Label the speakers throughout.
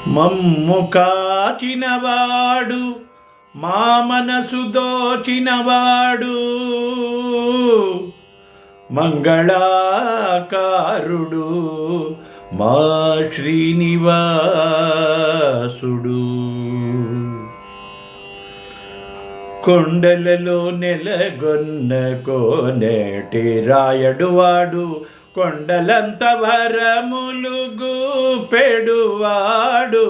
Speaker 1: మమ్ము కాచినవాడు మా మనసు దోచినవాడు మంగళాకారుడు మా శ్రీనివాసుడు. కొండలలో నెలగొన్న కోనేటి రాయడువాడు కొండలంత వరములు గూపెడువాడు.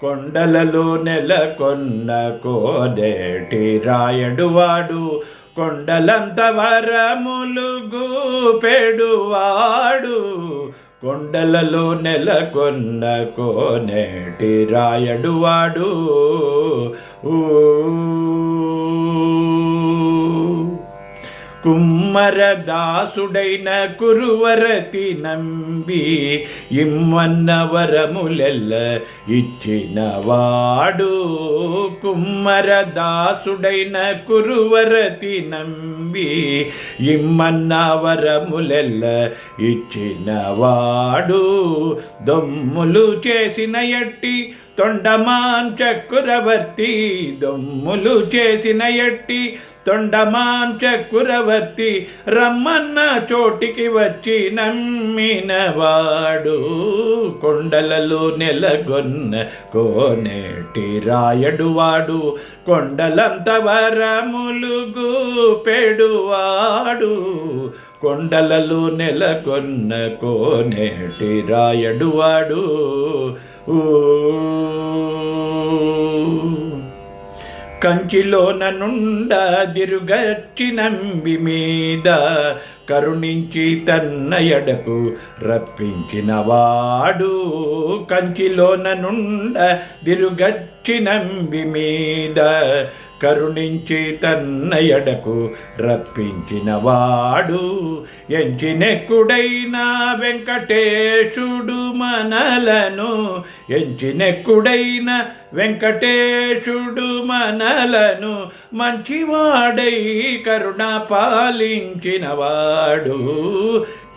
Speaker 1: కొండలలో నెలకొన్న కోనేటి రాయడువాడు కొండలంత వరములు గూపెడువాడు. కొండలలో నెలకొన్న కోనేటి రాయడువాడు. కుమ్మరదాసుడైన కురువరతి నంబి ఇమ్మన్న వరములెల్ల ఇచ్చినవాడు. కుమ్మరదాసుడైన కురువరతి నంబి ఇమ్మన్న వరములెల్ల ఇచ్చినవాడు. దొమ్ములు చేసిన ఎట్టి తొండమాన్ చక్రవర్తి దొమ్ములు చేసిన ఎట్టి తొండమాన్ చక్రవర్తి రమ్మన్న చోటికి వచ్చి నమ్మినవాడు. కొండలలో నెలగొన్న కోనేటి రాయడువాడు కొండలంత వరములు గూపెడువాడు. కొండలలో నెలకొన్న కోనేటి రాయడువాడు. కంచిలోన నుండ దిరుగచ్చి నంబి మీద కరుణించి తన్న ఎడకు రప్పించినవాడు. కంచిలోన నుండ దిరుగచ్చి నంబి మీద కరుణించి తన్న ఎడకు రప్పించినవాడు. ఎంచినెక్కుడైన వెంకటేశుడు మనలను ఎంచినెక్కుడైన వెంకటేశుడు మనలను మంచివాడై కరుణ పాలించినవాడు.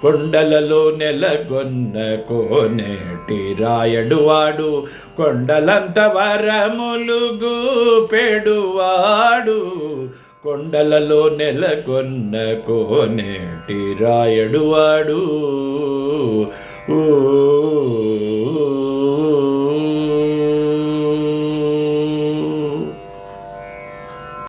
Speaker 1: కొండలలో నెలగొన్న కోనేటి రాయడువాడు కొండలంత వరములు గూపెడువాడు. కొండలలో నెలగొన్న కోనేటి రాయడువాడు.